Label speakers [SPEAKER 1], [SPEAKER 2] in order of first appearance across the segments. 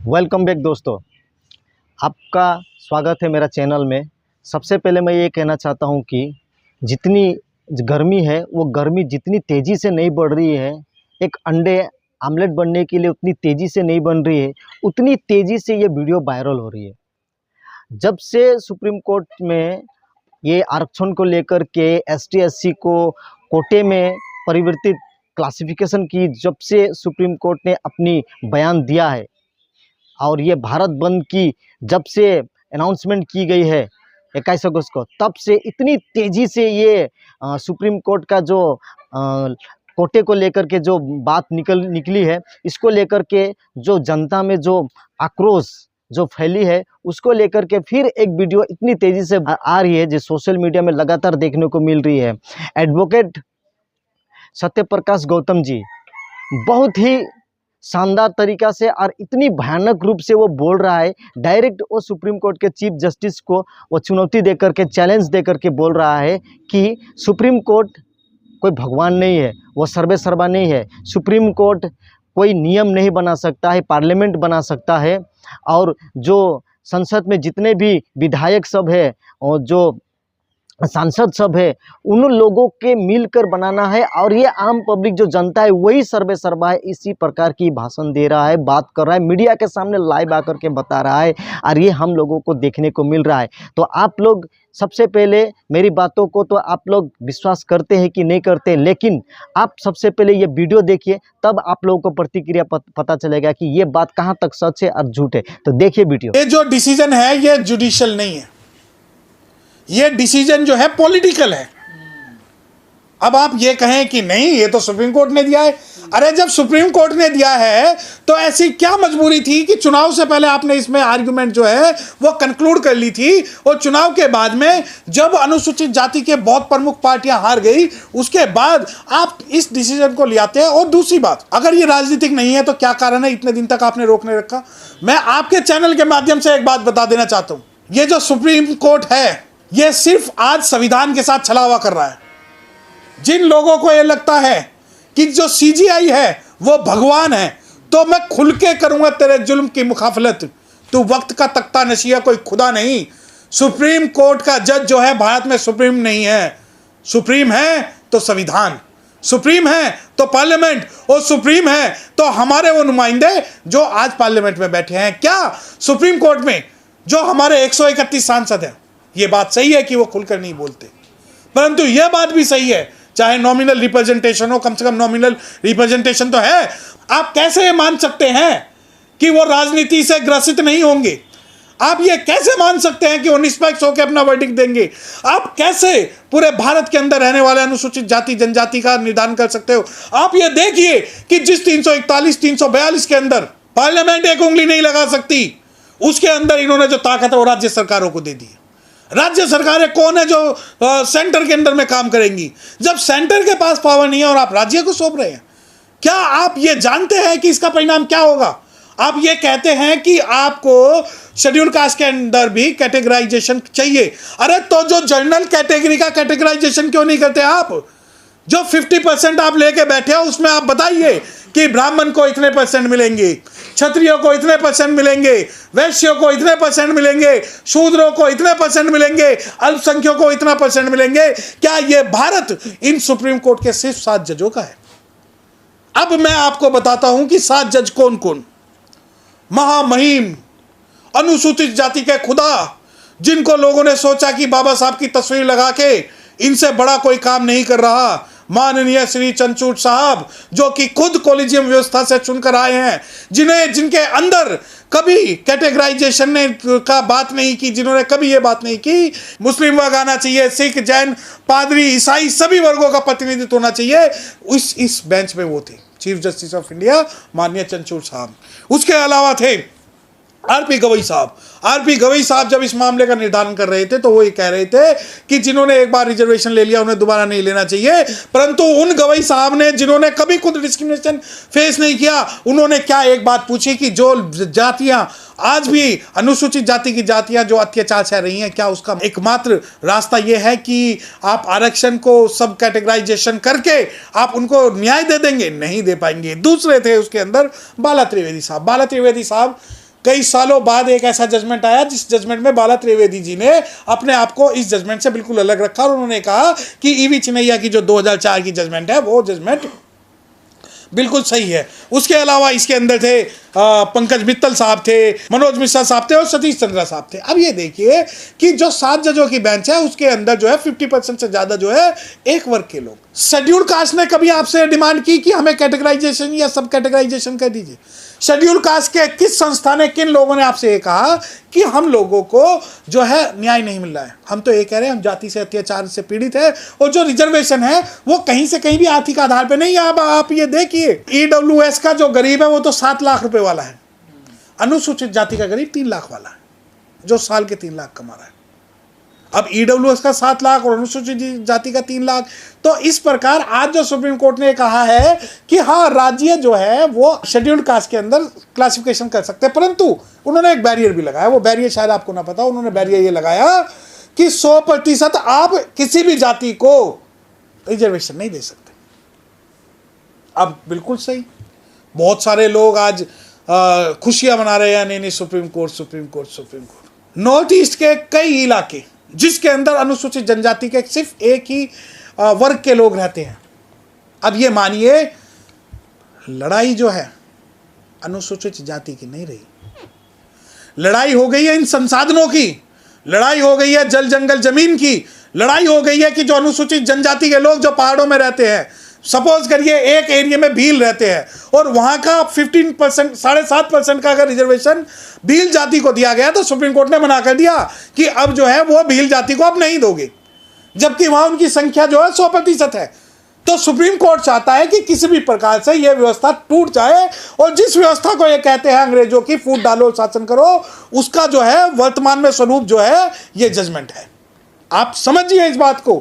[SPEAKER 1] Welcome back दोस्तों, आपका स्वागत है मेरा चैनल में। सबसे पहले मैं ये कहना चाहता हूँ कि जितनी गर्मी है वो गर्मी जितनी तेज़ी से नहीं बढ़ रही है, एक अंडे आमलेट बनने के लिए उतनी तेज़ी से नहीं बन रही है, उतनी तेज़ी से ये वीडियो वायरल हो रही है। जब से सुप्रीम कोर्ट में ये आरक्षण को लेकर के एसटी एससी को कोटे में परिवर्तित क्लासिफिकेशन की, जब से सुप्रीम कोर्ट ने अपनी बयान दिया है और ये भारत बंद की जब से अनाउंसमेंट की गई है 21 अगस्त को, तब से इतनी तेज़ी से ये सुप्रीम कोर्ट का जो कोटे को लेकर के जो बात निकली है, इसको लेकर के जो जनता में जो आक्रोश जो फैली है, उसको लेकर के फिर एक वीडियो इतनी तेज़ी से आ रही है जो सोशल मीडिया में लगातार देखने को मिल रही है। एडवोकेट सत्यप्रकाश गौतम जी बहुत ही शानदार तरीक़ा से और इतनी भयानक रूप से वो बोल रहा है, डायरेक्ट वो सुप्रीम कोर्ट के चीफ जस्टिस को वो चुनौती दे करके, चैलेंज दे करके बोल रहा है कि सुप्रीम कोर्ट कोई भगवान नहीं है, वो सर्वे सर्वा नहीं है। सुप्रीम कोर्ट कोई नियम नहीं बना सकता है, पार्लियामेंट बना सकता है। और जो संसद में जितने भी विधायक सब है और जो सांसद सब है, उन लोगों के मिलकर बनाना है। और ये आम पब्लिक जो जनता है वही सर्वे सर्वा है, इसी प्रकार की भाषण दे रहा है, बात कर रहा है, मीडिया के सामने लाइव आकर के बता रहा है, और ये हम लोगों को देखने को मिल रहा है। तो आप लोग सबसे पहले मेरी बातों को तो आप लोग विश्वास करते हैं कि नहीं करते, लेकिन आप सबसे पहले ये वीडियो देखिए, तब आप लोगों को प्रतिक्रिया पता चलेगा कि ये बात कहाँ तक सच है और झूठ है। तो देखिए वीडियो।
[SPEAKER 2] ये जो डिसीजन है ये जुडिशियल नहीं है, ये डिसीजन जो है पॉलिटिकल है। अब आप ये कहें कि नहीं ये तो सुप्रीम कोर्ट ने दिया है, अरे जब सुप्रीम कोर्ट ने दिया है तो ऐसी क्या मजबूरी थी कि चुनाव से पहले आपने इसमें आर्गुमेंट जो है वो कंक्लूड कर ली थी, और चुनाव के बाद में जब अनुसूचित जाति के बहुत प्रमुख पार्टियां हार गई, उसके बाद आप इस डिसीजन को ले आते हैं। और दूसरी बात, अगर ये राजनीतिक नहीं है तो क्या कारण है इतने दिन तक आपने रोकने रखा? मैं आपके चैनल के माध्यम से एक बात बता देना चाहता हूं, ये जो सुप्रीम कोर्ट है ये सिर्फ आज संविधान के साथ छलावा कर रहा है। जिन लोगों को ये लगता है कि जो सीजीआई है वो भगवान है, तो मैं खुल के करूंगा तेरे जुल्म की मुखाफलत, तू वक्त का तख्ता नशिया कोई खुदा नहीं। सुप्रीम कोर्ट का जज जो है भारत में सुप्रीम नहीं है, सुप्रीम है तो संविधान, सुप्रीम है तो पार्लियामेंट, और सुप्रीम है तो हमारे वो नुमाइंदे जो आज पार्लियामेंट में बैठे हैं। क्या सुप्रीम कोर्ट में जो हमारे 131 सांसद हैं, ये बात सही है कि वो खुलकर नहीं बोलते, परंतु यह बात भी सही है, चाहे नॉमिनल रिप्रेजेंटेशन हो, कम से कम नॉमिनल रिप्रेजेंटेशन तो है। आप कैसे मान सकते हैं कि वो राजनीति से ग्रसित नहीं होंगे? आप ये कैसे मान सकते हैं कि वो निष्पक्ष होकर अपना वर्डिक्ट देंगे? आप कैसे पूरे भारत के अंदर रहने वाले अनुसूचित जाति जनजाति का निर्धारण कर सकते हो? आप ये देखिए कि जिस 341 342 के अंदर पार्लियामेंट एक उंगली नहीं लगा सकती, उसके अंदर इन्होंने जो ताकत है वो राज्य सरकारों को दे दी। राज्य सरकारें कौन है जो सेंटर के अंदर में काम करेंगी? जब सेंटर के पास पावर नहीं है और आप राज्य को सौंप रहे हैं, क्या आप ये जानते हैं कि इसका परिणाम क्या होगा? आप ये कहते हैं कि आपको शेड्यूल कास्ट के अंदर भी कैटेगराइजेशन चाहिए, अरे तो जो जनरल कैटेगरी का कैटेगराइजेशन क्यों नहीं करते आप? जो 50% आप लेके बैठे हो उसमें आप बताइए कि ब्राह्मण को इतने % मिलेंगे, क्षत्रियों को इतने % मिलेंगे, वैश्यों को इतने % मिलेंगे, शूद्रों को इतने % मिलेंगे, अल्पसंख्यकों को इतना % मिलेंगे। क्या यह भारत इन सुप्रीम कोर्ट के सिर्फ 7 जजों का है? अब मैं आपको बताता हूं कि 7 जज कौन कौन। महामहिम अनुसूचित जाति के खुदा, जिनको लोगों ने सोचा कि बाबा साहब की तस्वीर लगा के इनसे बड़ा कोई काम नहीं कर रहा, माननीय श्री चंद्रचूड़ साहब, जो कि खुद कॉलेजियम व्यवस्था से चुनकर आए हैं, जिनके अंदर कभी कैटेगराइजेशन ने का बात नहीं की, जिन्होंने कभी ये बात नहीं की मुस्लिम वर्ग आना चाहिए, सिख, जैन, पादरी, ईसाई सभी वर्गों का प्रतिनिधित्व होना चाहिए, इस बेंच में वो थे चीफ जस्टिस ऑफ इंडिया माननीय चंद्रचूड़ साहब। उसके अलावा थे आरपी गवई साहब। आरपी गवई साहब जब इस मामले का निर्धारण कर रहे थे तो वो ये कह रहे थे कि जिन्होंने एक बार रिजर्वेशन ले लिया उन्हें दोबारा नहीं लेना चाहिए, परंतु उन गवई साहब ने जिन्होंने कभी खुद डिस्क्रिमिनेशन फेस नहीं किया, उन्होंने क्या एक बात पूछी कि जो जातियां आज भी अनुसूचित जाति की जातियां जो अत्याचार सह रही हैं, क्या उसका एकमात्र रास्ता यह है कि आप आरक्षण को सब कैटेगराइजेशन करके आप उनको न्याय दे देंगे? नहीं दे पाएंगे। दूसरे थे उसके अंदर बाला त्रिवेदी साहब। बाला त्रिवेदी साहब कई सालों बाद एक ऐसा जजमेंट आया जिस जजमेंट में बाला त्रिवेदी जी ने अपने आप को इस जजमेंट से बिल्कुल अलग रखा और उन्होंने कहा कि ईवी चिनैया की जो 2004 की जजमेंट है वो जजमेंट बिल्कुल सही है। उसके अलावा इसके अंदर थे पंकज मित्तल साहब थे, मनोज मिश्रा साहब थे और सतीश चंद्रा साहब थे। अब ये देखिए कि जो 7 जजों की बेंच है उसके अंदर जो है 50% से ज़्यादा जो है एक वर्ग के लोग। शेड्यूल कास्ट ने कभी आपसे डिमांड की कि हमें कैटेगराइजेशन या सब कैटेगराइजेशन कर दीजिए? शेड्यूल कास्ट के किस संस्था ने, किन लोगों ने आपसे ये कहा कि हम लोगों को जो है न्याय नहीं मिल रहा है? हम तो ये कह रहे हैं हम जाति से अत्याचार से पीड़ित है और जो रिजर्वेशन है वो कहीं से कहीं भी आर्थिक आधार पे नहीं है। अब आप ये देखिए EWS का जो गरीब है वो तो 7 लाख रुपए वाला है, अनुसूचित जाति का गरीब 3 लाख वाला है जो साल के 3 लाख कमा रहा है। अब EWS का 7 लाख और अनुसूचित जाति का 3 लाख। तो इस प्रकार आज जो सुप्रीम कोर्ट ने कहा है कि हाँ राज्य जो है वो शेड्यूल्ड कास्ट के अंदर क्लासिफिकेशन कर सकते हैं, परंतु उन्होंने एक बैरियर भी लगाया। वो बैरियर शायद आपको ना पता, उन्होंने बैरियर ये लगाया कि 100% आप किसी भी जाति को रिजर्वेशन नहीं दे सकते। अब बिल्कुल सही, बहुत सारे लोग आज खुशियां मना रहे हैं, नहीं supreme court supreme court supreme court. North east के कई इलाके जिसके अंदर अनुसूचित जनजाति के सिर्फ एक ही वर्ग के लोग रहते हैं। अब ये मानिए लड़ाई जो है अनुसूचित जाति की नहीं रही, लड़ाई हो गई है इन संसाधनों की, लड़ाई हो गई है जल जंगल जमीन की, लड़ाई हो गई है कि जो अनुसूचित जनजाति के लोग जो पहाड़ों में रहते हैं, सपोज करिए एक एरिया में भील रहते हैं और वहां का 15% 7.5% का अगर रिजर्वेशन भील जाति को दिया गया तो सुप्रीम कोर्ट ने मना कर दिया कि अब जो है वो भील जाति को अब नहीं दोगे, जबकि वहां उनकी संख्या जो है 100% है। तो सुप्रीम कोर्ट चाहता है कि किसी भी प्रकार से यह व्यवस्था टूट जाए और जिस व्यवस्था को ये कहते हैं अंग्रेजों की फूट डालो शासन करो, उसका जो है वर्तमान में स्वरूप जो है ये जजमेंट है। आप समझिए इस बात को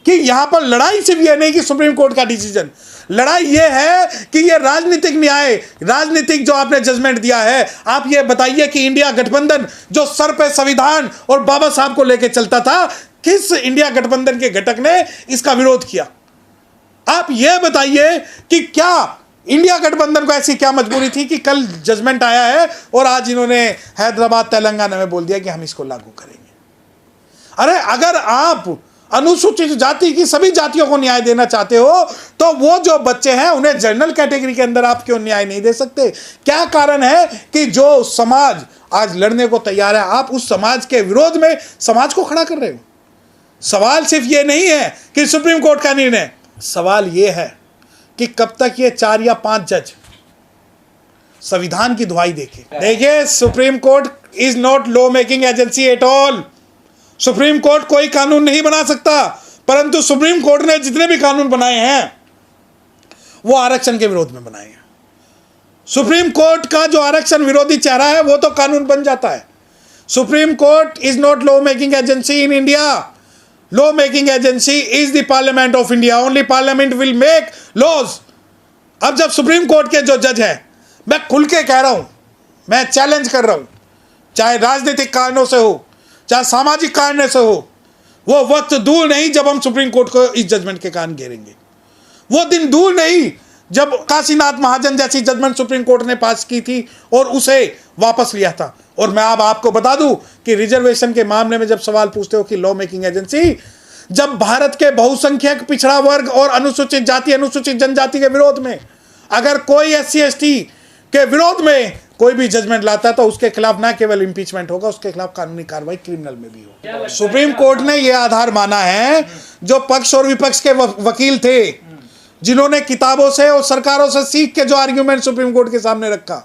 [SPEAKER 2] कि यहां पर लड़ाई सिर्फ यह नहीं कि सुप्रीम कोर्ट का डिसीजन, लड़ाई यह है कि यह राजनीतिक न्याय, राजनीतिक जो आपने जजमेंट दिया है। आप यह बताइए कि इंडिया गठबंधन जो सर पे संविधान और बाबा साहब को लेकर चलता था, किस इंडिया गठबंधन के घटक ने इसका विरोध किया? आप यह बताइए कि क्या इंडिया गठबंधन को ऐसी क्या मजबूरी थी कि कल जजमेंट आया है और आज इन्होंने हैदराबाद तेलंगाना में बोल दिया कि हम इसको लागू करेंगे। अरे अगर आप अनुसूचित जाति की सभी जातियों को न्याय देना चाहते हो तो वो जो बच्चे हैं उन्हें जनरल कैटेगरी के अंदर आप क्यों न्याय नहीं दे सकते? क्या कारण है कि जो समाज आज लड़ने को तैयार है आप उस समाज के विरोध में समाज को खड़ा कर रहे हो? सवाल सिर्फ ये नहीं है कि सुप्रीम कोर्ट का निर्णय, सवाल ये है कि कब तक ये 4 या 5 जज संविधान की दुहाई देखे। देखिए supreme court is not law making agency at all. Supreme court कोई कानून नहीं बना सकता, परंतु सुप्रीम कोर्ट ने जितने भी कानून बनाए हैं वो आरक्षण के विरोध में बनाए हैं। सुप्रीम कोर्ट का जो आरक्षण विरोधी चेहरा है वो तो कानून बन जाता है। Supreme court is not law making agency in India. Law making agency is the parliament of India. Only parliament will make laws. अब जब सुप्रीम कोर्ट के जो जज है, मैं खुल के कह रहा हूं, मैं चैलेंज कर रहा हूं, चाहे राजनीतिक कारणों से हो चाहे सामाजिक कारणों से हो, वो वक्त दूर नहीं जब हम सुप्रीम कोर्ट को इस जजमेंट के कारण घेरेंगे। वो दिन दूर नहीं जब काशीनाथ महाजन जैसी जजमेंट सुप्रीम कोर्ट ने पास की थी और उसे वापस लिया था। और मैं अब आपको बता दूं कि रिजर्वेशन के मामले में जब सवाल पूछते हो कि लॉ मेकिंग एजेंसी, जब भारत के बहुसंख्यक पिछड़ा वर्ग और अनुसूचित जाति अनुसूचित जनजाति के विरोध में अगर कोई SC/ST के विरोध में कोई भी जजमेंट लाता है तो उसके खिलाफ ना केवल इंपीचमेंट होगा, उसके खिलाफ कानूनी कार्रवाई क्रिमिनल में भी होगी। सुप्रीम कोर्ट ने यह आधार माना है, जो पक्ष और विपक्ष के वकील थे जिन्होंने किताबों से और सरकारों से सीख के जो आर्ग्यूमेंट सुप्रीम कोर्ट के सामने रखा,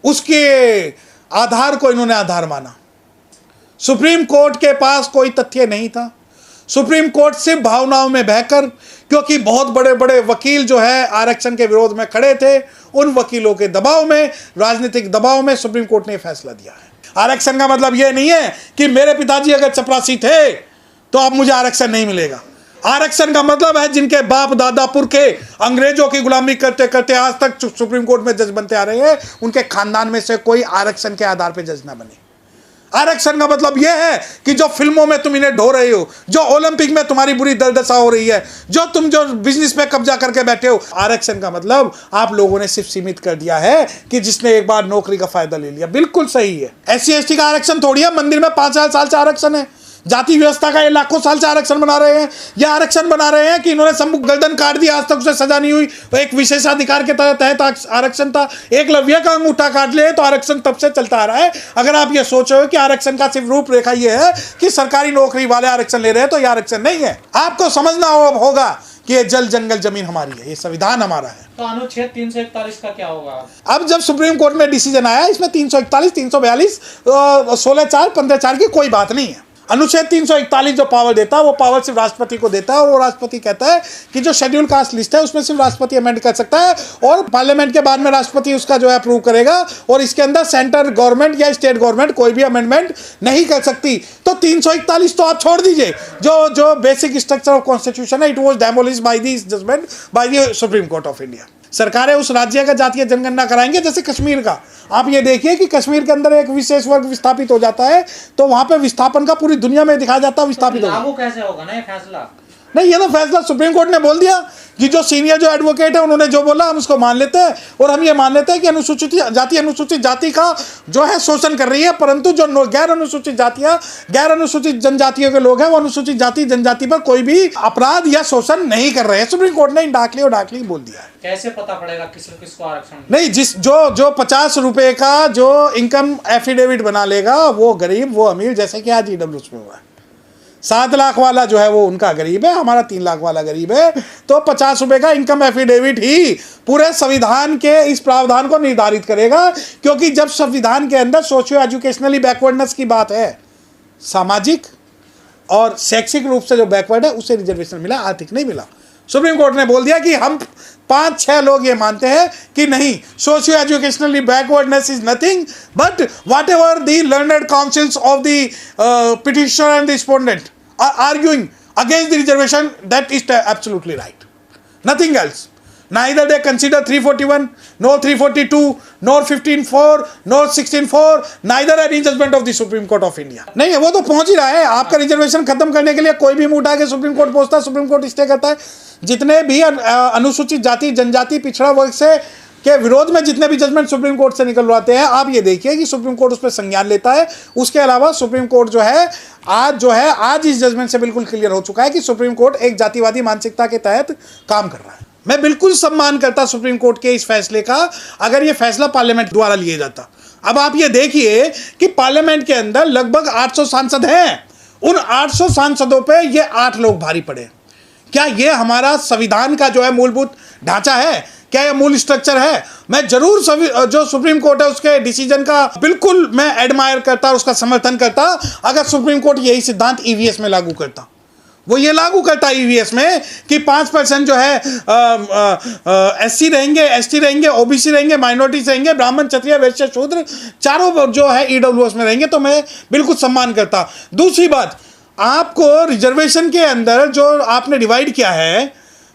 [SPEAKER 2] उसके आधार को इन्होंने आधार माना। सुप्रीम कोर्ट के पास कोई तथ्य नहीं था। सुप्रीम कोर्ट सिर्फ भावनाओं में बहकर, क्योंकि बहुत बड़े बड़े वकील जो है आरक्षण के विरोध में खड़े थे, उन वकीलों के दबाव में, राजनीतिक दबाव में सुप्रीम कोर्ट ने फैसला दिया है। आरक्षण का मतलब यह नहीं है कि मेरे पिताजी अगर चपरासी थे तो अब मुझे आरक्षण नहीं मिलेगा। आरक्षण का मतलब है जिनके बाप दादा पुरखे अंग्रेजों की गुलामी करते करते आज तक सुप्रीम कोर्ट में जज बनते आ रहे हैं, उनके खानदान में से कोई आरक्षण के आधार पर जज ना बने। आरक्षण का मतलब यह है कि जो फिल्मों में तुम इन्हें ढो रहे हो, जो ओलंपिक में तुम्हारी बुरी दुर्दशा हो रही है, जो बिजनेस पे कब्जा करके बैठे हो, आरक्षण का मतलब आप लोगों ने सिर्फ सीमित कर दिया है कि जिसने एक बार नौकरी का फायदा ले लिया। बिल्कुल सही है। SC/ST का आरक्षण थोड़ी है, मंदिर में 5,000 साल से आरक्षण है। जाति व्यवस्था का ये लाखों साल से आरक्षण बना रहे हैं। ये आरक्षण बना रहे हैं कि इन्होंने सम्मुख गर्दन काट दी, आज तक उसे सजा नहीं हुई, एक विशेषाधिकार के तहत आरक्षण था। एकलव्य का अंगूठा काट ले तो आरक्षण तब से चलता आ रहा है। अगर आप ये सोच रहे हो कि आरक्षण का सिर्फ रूपरेखा ये है कि सरकारी नौकरी वाले आरक्षण ले रहे हैं, तो ये आरक्षण नहीं है। आपको समझना होगा कि ये जल जंगल जमीन हमारी है, ये संविधान हमारा है।
[SPEAKER 3] तो अनुच्छेद 341 का क्या होगा?
[SPEAKER 2] अब जब सुप्रीम कोर्ट में डिसीजन आया, इसमें 341, 342, 16(4), 15(4) की कोई बात नहीं है। अनुच्छेद 341 जो पावर देता है वो पावर सिर्फ राष्ट्रपति को देता है, और वो राष्ट्रपति कहता है कि जो शेड्यूल कास्ट लिस्ट है उसमें सिर्फ राष्ट्रपति अमेंड कर सकता है, और पार्लियामेंट के बाद में राष्ट्रपति उसका जो है अप्रूव करेगा, और इसके अंदर सेंट्रल गवर्नमेंट या स्टेट गवर्नमेंट कोई भी अमेंडमेंट नहीं कर सकती। तो 341 तो आप छोड़ दीजिए, जो बेसिक स्ट्रक्चर ऑफ कॉन्स्टिट्यूशन है, it was demolish by this judgment by the supreme court of India. सरकारें उस राज्य का जातीय जनगणना कराएंगे, जैसे कश्मीर का। आप ये देखिए कि कश्मीर के अंदर एक विशेष वर्ग विस्थापित हो जाता है, तो वहां पे विस्थापन का पूरी दुनिया में दिखाया जाता है विस्थापित।
[SPEAKER 3] लागू कैसे होगा ना ये फैसला?
[SPEAKER 2] नहीं, ये तो फैसला सुप्रीम कोर्ट ने बोल दिया कि जो सीनियर जो एडवोकेट है उन्होंने जो बोला हम उसको मान लेते हैं, और हम ये मान लेते हैं कि अनुसूचित जाति का जो है शोषण कर रही है, परंतु जो गैर अनुसूचित जनजातियों के लोग हैं वो अनुसूचित जाति जनजाति पर कोई भी अपराध या शोषण नहीं कर रहे हैं। सुप्रीम कोर्ट ने डाकली बोल दिया है।
[SPEAKER 3] कैसे पता पड़ेगा किसको आरक्षण?
[SPEAKER 2] नहीं, जो 50 रुपए का जो इनकम एफिडेविट बना लेगा वो गरीब वो अमीर, जैसे कि आज EWS में हुआ है। 7 लाख वाला जो है वो उनका गरीब है, हमारा 3 लाख वाला गरीब है। तो 50 रुपए का इनकम एफिडेविट ही पूरे संविधान के इस प्रावधान को निर्धारित करेगा, क्योंकि जब संविधान के अंदर सोशियो एजुकेशनली बैकवर्डनेस की बात है, सामाजिक और शैक्षिक रूप से जो बैकवर्ड है उसे रिजर्वेशन मिला, आर्थिक नहीं मिला। सुप्रीम कोर्ट ने बोल दिया कि हम 5-6 लोग ये मानते हैं कि नहीं, socio educationally backwardness is nothing but whatever the learned counsels of the petitioner and the respondent are arguing against the reservation, that is absolutely right, nothing else. Neither they consider 341, nor 342, nor 15(4), nor 16(4), neither any judgment of the Supreme Court of India। नहीं है, वो तो पहुंच ही रहा है। आपका reservation खत्म करने के लिए कोई भी मुंह उठा के सुप्रीम कोर्ट पहुंचता है, सुप्रीम कोर्ट स्टे करता है। जितने भी अनुसूचित जाति जनजाति पिछड़ा वर्ग से के विरोध में जितने भी जजमेंट सुप्रीम कोर्ट से निकलवाते हैं, आप ये देखिए कि सुप्रीम कोर्ट उस पर संज्ञान लेता है। उसके अलावा सुप्रीम कोर्ट जो है आज इस जजमेंट से बिल्कुल क्लियर हो चुका है कि सुप्रीम कोर्ट एक जातिवादी मानसिकता के तहत काम कर रहा है। मैं बिल्कुल सम्मान करता सुप्रीम कोर्ट के इस फैसले का, अगर ये फैसला पार्लियामेंट द्वारा लिया जाता। अब आप ये देखिए कि पार्लियामेंट के अंदर लगभग 800 सांसद हैं, उन 800 सांसदों पे ये 8 लोग भारी पड़े। क्या ये हमारा संविधान का जो है मूलभूत ढांचा है? क्या ये मूल स्ट्रक्चर है? मैं जरूर जो सुप्रीम कोर्ट है उसके डिसीजन का बिल्कुल मैं एडमायर करता, उसका समर्थन करता, अगर सुप्रीम कोर्ट यही सिद्धांत EVS में लागू करता। वो ये लागू करता है EVS में कि 5% जो है SC रहेंगे, ST रहेंगे, OBC रहेंगे, माइनॉरिटीज रहेंगे, ब्राह्मण क्षत्रिय वैश्य शूद्र चारों जो है EWS में रहेंगे, तो मैं बिल्कुल सम्मान करता। दूसरी बात, आपको रिजर्वेशन के अंदर जो आपने डिवाइड किया है,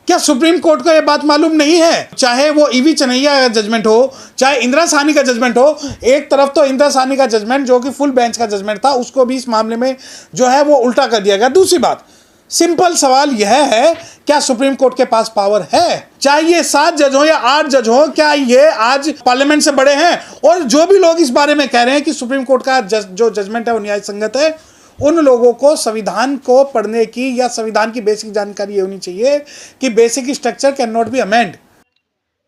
[SPEAKER 2] क्या सुप्रीम कोर्ट को यह बात मालूम नहीं है? चाहे वो EV चन्नैया का जजमेंट हो, चाहे इंदिरा साहनी का जजमेंट हो, एक तरफ तो इंदिरा साहनी का जजमेंट जो कि फुल बेंच का जजमेंट था, उसको भी इस मामले में जो है वो उल्टा कर दिया गया। दूसरी बात, सिंपल सवाल यह है, क्या सुप्रीम कोर्ट के पास पावर है? चाहे ये 7 जज हो या 8 जज हो, क्या ये आज पार्लियामेंट से बड़े हैं? और जो भी लोग इस बारे में कह रहे हैं कि सुप्रीम कोर्ट का जो जजमेंट है वो न्याय संगत है, उन लोगों को संविधान को पढ़ने की या संविधान की बेसिक जानकारी होनी चाहिए कि basic structure can not be amend.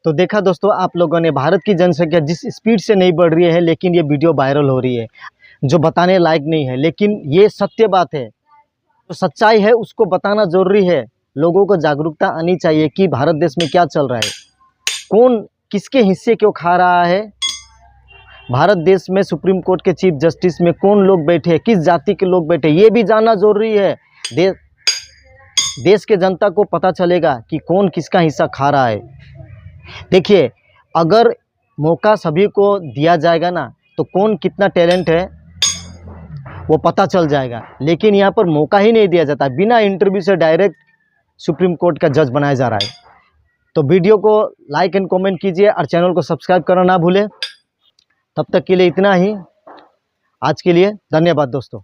[SPEAKER 1] तो देखा दोस्तों, आप लोगों ने भारत की जनसंख्या जिस स्पीड से नहीं बढ़ रही है, लेकिन ये वीडियो वायरल हो रही है, जो बताने लायक नहीं है, लेकिन ये सत्य बात है। तो सच्चाई है उसको बताना ज़रूरी है। लोगों को जागरूकता आनी चाहिए कि भारत देश में क्या चल रहा है, कौन किसके हिस्से क्यों खा रहा है। भारत देश में सुप्रीम कोर्ट के चीफ जस्टिस में कौन लोग बैठे हैं, किस जाति के लोग बैठे, ये भी जानना ज़रूरी है। देश के जनता को पता चलेगा कि कौन किसका हिस्सा खा रहा है। देखिए, अगर मौका सभी को दिया जाएगा ना, तो कौन कितना टैलेंट है वो पता चल जाएगा। लेकिन यहाँ पर मौका ही नहीं दिया जाता, बिना इंटरव्यू से डायरेक्ट सुप्रीम कोर्ट का जज बनाया जा रहा है। तो वीडियो को लाइक एंड कमेंट कीजिए और चैनल को सब्सक्राइब करना ना भूलें। तब तक के लिए इतना ही। आज के लिए धन्यवाद दोस्तों।